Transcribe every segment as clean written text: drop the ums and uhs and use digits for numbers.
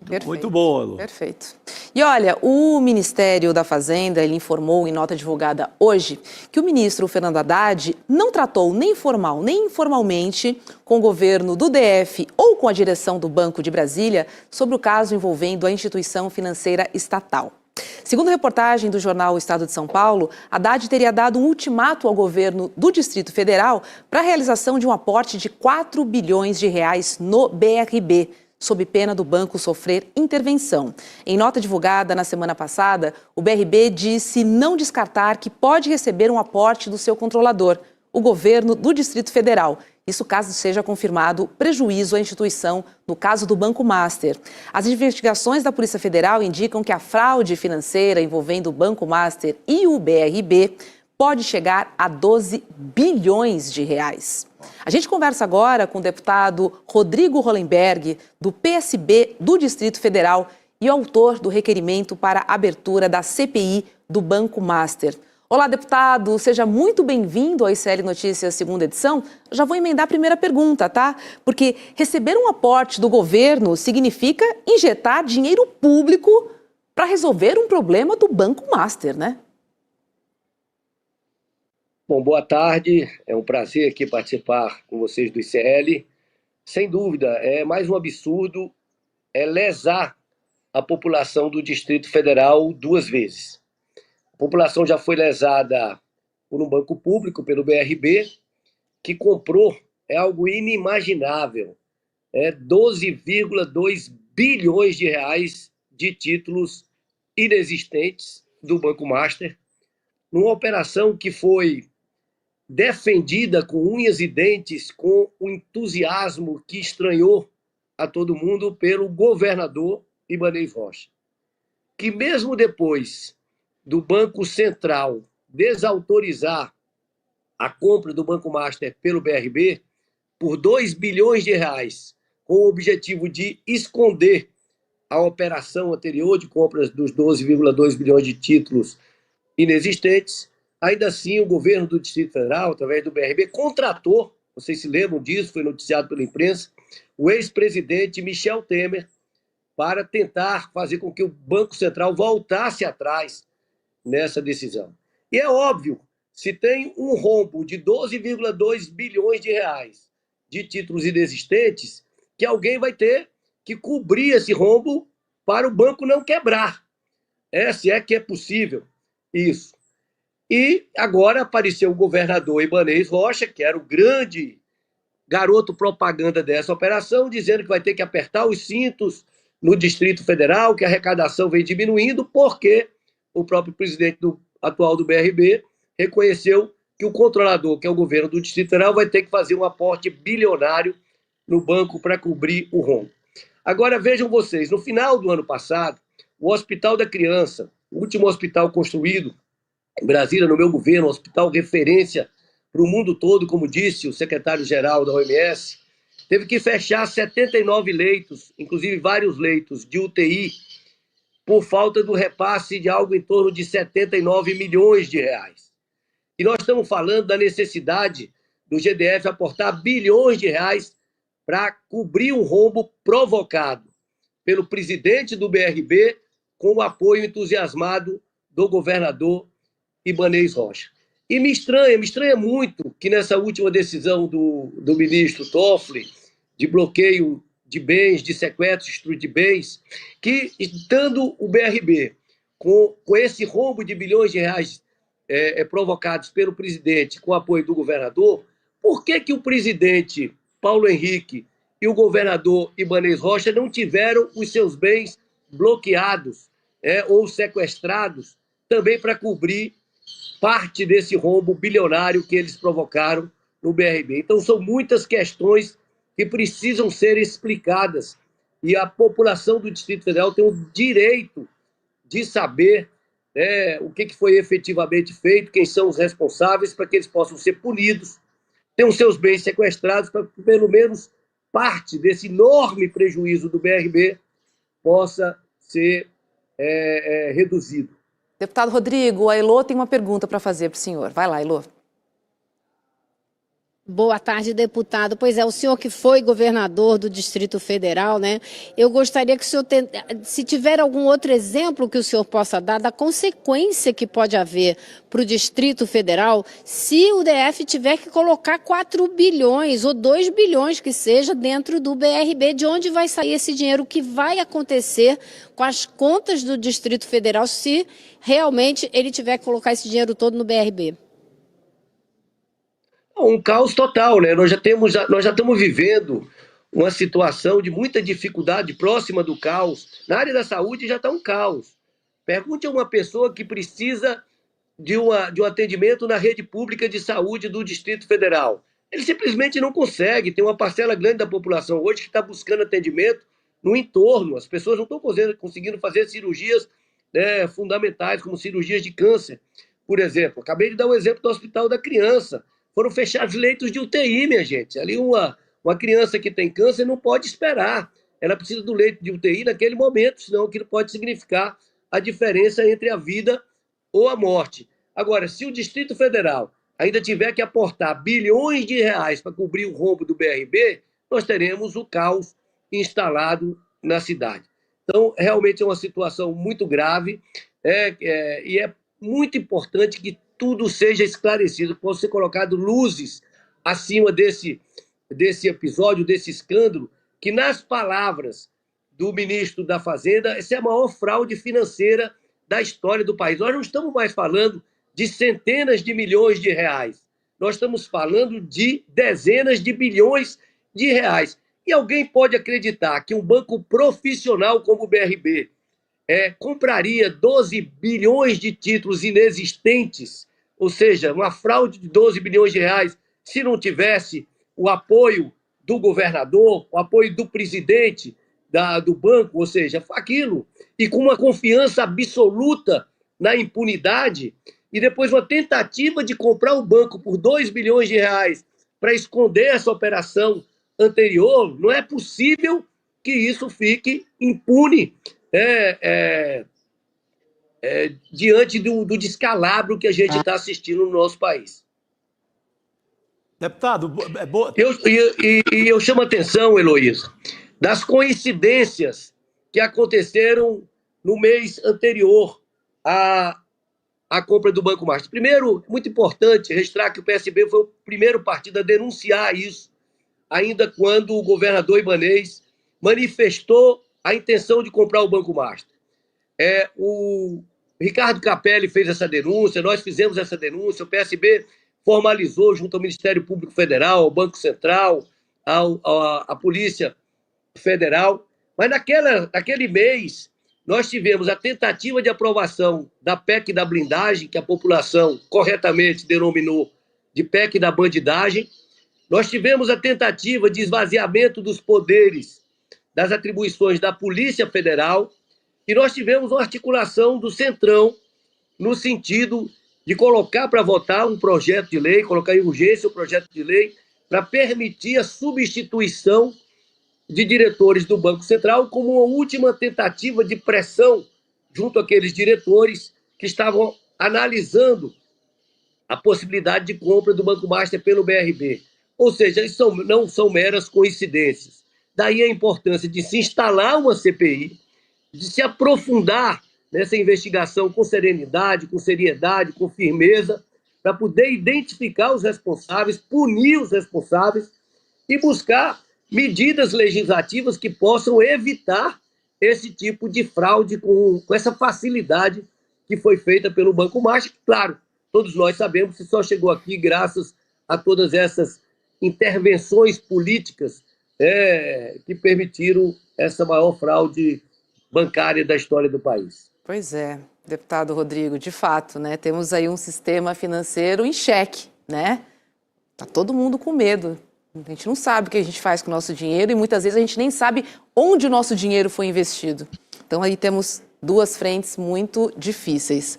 Perfeito. Muito bom, Elô. Perfeito. E olha, o Ministério da Fazenda, ele informou em nota divulgada hoje que o ministro Fernando Haddad não tratou nem formal nem informalmente com o governo do DF ou com a direção do Banco de Brasília sobre o caso envolvendo a instituição financeira estatal. Segundo reportagem do jornal Estado de São Paulo, Haddad teria dado um ultimato ao governo do Distrito Federal para a realização de um aporte de 4 bilhões de reais no BRB, sob pena do banco sofrer intervenção. Em nota divulgada na semana passada, o BRB disse não descartar que pode receber um aporte do seu controlador, o governo do Distrito Federal. Isso caso seja confirmado prejuízo à instituição no caso do Banco Master. As investigações da Polícia Federal indicam que a fraude financeira envolvendo o Banco Master e o BRB pode chegar a 12 bilhões de reais. A gente conversa agora com o deputado Rodrigo Hollenberg, do PSB do Distrito Federal e autor do requerimento para a abertura da CPI do Banco Master. Olá, deputado, seja muito bem-vindo ao ICL Notícias segunda edição. Já vou emendar a primeira pergunta, tá? Porque receber um aporte do governo significa injetar dinheiro público para resolver um problema do Banco Master, né? Bom, boa tarde, é um prazer aqui participar com vocês do ICL. Sem dúvida, é mais um absurdo lesar a população do Distrito Federal duas vezes. A população já foi lesada por um banco público, pelo BRB, que comprou, é algo inimaginável, 12,2 bilhões de reais de títulos inexistentes do Banco Master, numa operação que foi defendida com unhas e dentes, com o entusiasmo que estranhou a todo mundo pelo governador Ibanez Rocha, que mesmo depois do Banco Central desautorizar a compra do Banco Master pelo BRB por 2 bilhões de reais, com o objetivo de esconder a operação anterior de compras dos 12,2 bilhões de títulos inexistentes, ainda assim o governo do Distrito Federal, através do BRB, contratou, vocês se lembram disso, foi noticiado pela imprensa, o ex-presidente Michel Temer para tentar fazer com que o Banco Central voltasse atrás nessa decisão. E é óbvio, se tem um rombo de 12,2 bilhões de reais de títulos inexistentes, que alguém vai ter que cobrir esse rombo para o banco não quebrar. Se é que é possível isso. E agora apareceu o governador Ibanez Rocha, que era o grande garoto propaganda dessa operação, dizendo que vai ter que apertar os cintos no Distrito Federal, que a arrecadação vem diminuindo, porque o próprio presidente atual do BRB reconheceu que o controlador, que é o governo do Distrito Federal, vai ter que fazer um aporte bilionário no banco para cobrir o rombo. Agora vejam vocês, no final do ano passado, o Hospital da Criança, o último hospital construído em Brasília, no meu governo, um hospital referência para o mundo todo, como disse o secretário-geral da OMS, teve que fechar 79 leitos, inclusive vários leitos de UTI, por falta do repasse de algo em torno de 79 milhões de reais. E nós estamos falando da necessidade do GDF aportar bilhões de reais para cobrir um rombo provocado pelo presidente do BRB com o apoio entusiasmado do governador Ibanez Rocha. E me estranha muito que nessa última decisão do ministro Toffoli, de bloqueio de bens, de sequestro de bens, que estando o BRB com esse rombo de bilhões de reais provocados pelo presidente com o apoio do governador, por que o presidente Paulo Henrique e o governador Ibanez Rocha não tiveram os seus bens bloqueados ou sequestrados também para cobrir parte desse rombo bilionário que eles provocaram no BRB? Então, são muitas questões que precisam ser explicadas e a população do Distrito Federal tem o direito de saber o que foi efetivamente feito, quem são os responsáveis, para que eles possam ser punidos, tenham seus bens sequestrados, para que pelo menos parte desse enorme prejuízo do BRB possa ser reduzido. Deputado Rodrigo, a Elô tem uma pergunta para fazer para o senhor. Vai lá, Elô. Boa tarde, deputado. Pois é, o senhor que foi governador do Distrito Federal, né? Eu gostaria que o senhor, se tiver algum outro exemplo que o senhor possa dar da consequência que pode haver para o Distrito Federal se o DF tiver que colocar 4 bilhões ou 2 bilhões que seja dentro do BRB, de onde vai sair esse dinheiro, o que vai acontecer com as contas do Distrito Federal se realmente ele tiver que colocar esse dinheiro todo no BRB. Um caos total, né? Nós já estamos vivendo uma situação de muita dificuldade próxima do caos. Na área da saúde já está um caos. Pergunte a uma pessoa que precisa de um atendimento na rede pública de saúde do Distrito Federal. Ele simplesmente não consegue. Tem uma parcela grande da população hoje que está buscando atendimento no entorno. As pessoas não estão conseguindo fazer cirurgias, né, fundamentais, como cirurgias de câncer, por exemplo. Acabei de dar um exemplo do Hospital da Criança. Foram fechados leitos de UTI, minha gente. Ali uma criança que tem câncer não pode esperar. Ela precisa do leito de UTI naquele momento, senão aquilo pode significar a diferença entre a vida ou a morte. Agora, se o Distrito Federal ainda tiver que aportar bilhões de reais para cobrir o rombo do BRB, nós teremos o caos instalado na cidade. Então, realmente é uma situação muito grave e é muito importante que tudo seja esclarecido, que possa ser colocado luzes acima desse episódio, desse escândalo, que nas palavras do ministro da Fazenda, essa é a maior fraude financeira da história do país. Nós não estamos mais falando de centenas de milhões de reais, nós estamos falando de dezenas de bilhões de reais. E alguém pode acreditar que um banco profissional como o BRB compraria 12 bilhões de títulos inexistentes, ou seja, uma fraude de 12 bilhões de reais, se não tivesse o apoio do governador, o apoio do presidente do banco, ou seja, aquilo, e com uma confiança absoluta na impunidade, e depois uma tentativa de comprar o banco por 2 bilhões de reais para esconder essa operação anterior, não é possível que isso fique impune diante do descalabro que a gente está assistindo no nosso país. Deputado, eu chamo a atenção, Heloísa, das coincidências que aconteceram no mês anterior à compra do Banco Master. Primeiro, muito importante registrar que o PSB foi o primeiro partido a denunciar isso, ainda quando o governador Ibanez manifestou a intenção de comprar o Banco Master. O Ricardo Capelli fez essa denúncia, nós fizemos essa denúncia, o PSB formalizou junto ao Ministério Público Federal, ao Banco Central, à Polícia Federal, mas naquele mês nós tivemos a tentativa de aprovação da PEC da blindagem, que a população corretamente denominou de PEC da bandidagem. Nós tivemos a tentativa de esvaziamento dos poderes das atribuições da Polícia Federal, e nós tivemos uma articulação do Centrão no sentido de colocar para votar um projeto de lei, colocar em urgência um projeto de lei para permitir a substituição de diretores do Banco Central como uma última tentativa de pressão junto àqueles diretores que estavam analisando a possibilidade de compra do Banco Master pelo BRB. Ou seja, isso não são meras coincidências. Daí a importância de se instalar uma CPI, de se aprofundar nessa investigação com serenidade, com seriedade, com firmeza, para poder identificar os responsáveis, punir os responsáveis e buscar medidas legislativas que possam evitar esse tipo de fraude com essa facilidade que foi feita pelo Banco Master. Claro, todos nós sabemos que só chegou aqui graças a todas essas intervenções políticas que permitiram essa maior fraude bancária da história do país. Pois é, deputado Rodrigo, de fato, né? Temos aí um sistema financeiro em xeque, né? Tá todo mundo com medo. A gente não sabe o que a gente faz com o nosso dinheiro e muitas vezes a gente nem sabe onde o nosso dinheiro foi investido. Então aí temos duas frentes muito difíceis.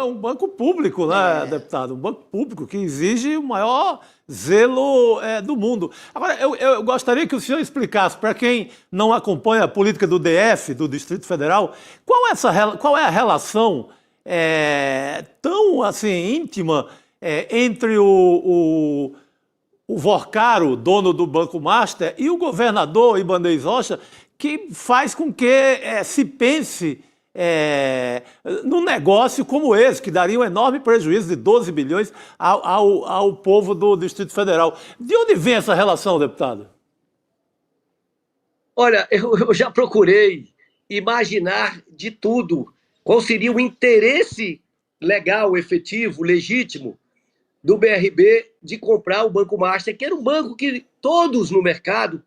Um banco público, né, deputado? Um banco público que exige o maior zelo do mundo. Agora, eu gostaria que o senhor explicasse para quem não acompanha a política do DF, do Distrito Federal, qual é a relação tão assim íntima entre o o Vorcaro, dono do Banco Master, e o governador Ibanez Rocha, que faz com que se pense num negócio como esse, que daria um enorme prejuízo de 12 bilhões ao povo do Distrito Federal. De onde vem essa relação, deputado? Olha, eu já procurei imaginar de tudo. Qual seria o interesse legal, efetivo, legítimo do BRB de comprar o Banco Master, que era um banco que todos no mercado,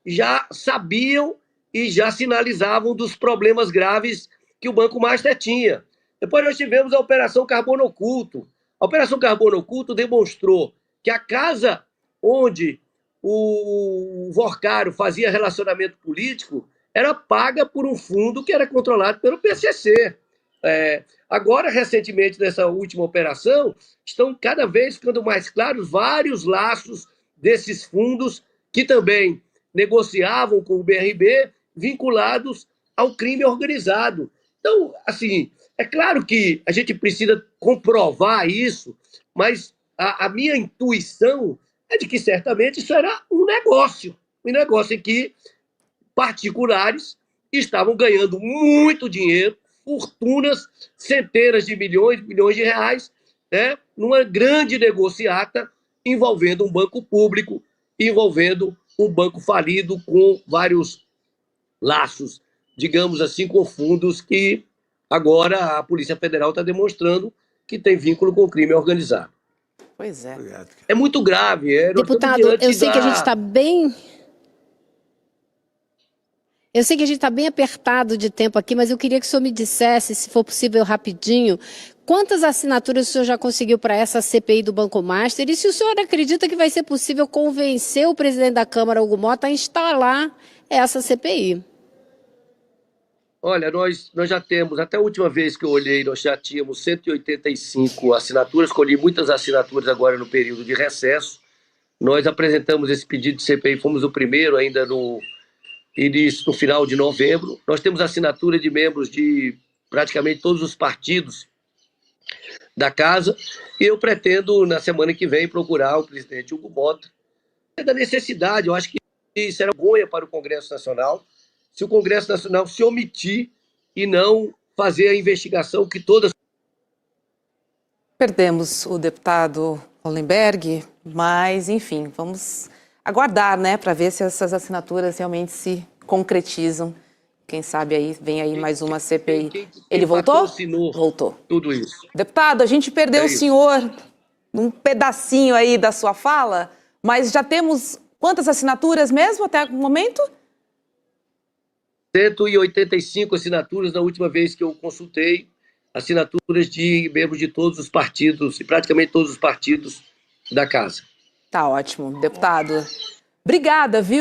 já sabiam e já sinalizavam dos problemas graves que o Banco Master tinha. Depois nós tivemos a Operação Carbono Oculto. A Operação Carbono Oculto demonstrou que a casa onde o Vorcaro fazia relacionamento político era paga por um fundo que era controlado pelo PCC. Agora, recentemente, nessa última operação, estão cada vez ficando mais claros vários laços desses fundos que também negociavam com o BRB vinculados ao crime organizado. Então, assim, é claro que a gente precisa comprovar isso, mas a minha intuição é de que certamente isso era um negócio em que particulares estavam ganhando muito dinheiro, fortunas, centenas de milhões de reais, né, numa grande negociata envolvendo um banco público, envolvendo um banco falido com vários laços, digamos assim, com fundos que agora a Polícia Federal está demonstrando que tem vínculo com o crime organizado. Pois é. É muito grave. Deputado, eu sei que a gente está bem... Eu sei que a gente está bem apertado de tempo aqui, mas eu queria que o senhor me dissesse, se for possível rapidinho, quantas assinaturas o senhor já conseguiu para essa CPI do Banco Master e se o senhor acredita que vai ser possível convencer o presidente da Câmara, Hugo Mota, a instalar essa CPI. Olha, nós já temos, até a última vez que eu olhei, nós já tínhamos 185 assinaturas, colhi muitas assinaturas agora no período de recesso. Nós apresentamos esse pedido de CPI, fomos o primeiro ainda no final de novembro. Nós temos assinatura de membros de praticamente todos os partidos da casa, e eu pretendo, na semana que vem, procurar o presidente Hugo Mota. É da necessidade, eu acho que isso era vergonha para o Congresso Nacional, se o Congresso Nacional se omitir e não fazer a investigação que todas... Perdemos o deputado Hollenberg, mas, enfim, vamos aguardar, né, para ver se essas assinaturas realmente se concretizam. Quem sabe aí vem aí mais uma CPI. Ele voltou? Voltou. Tudo isso. Deputado, a gente perdeu o senhor num pedacinho aí da sua fala, mas já temos quantas assinaturas mesmo até o momento? 185 assinaturas na última vez que eu consultei, assinaturas de membros de todos os partidos, e praticamente todos os partidos da casa. Tá ótimo, deputado. Obrigada, viu?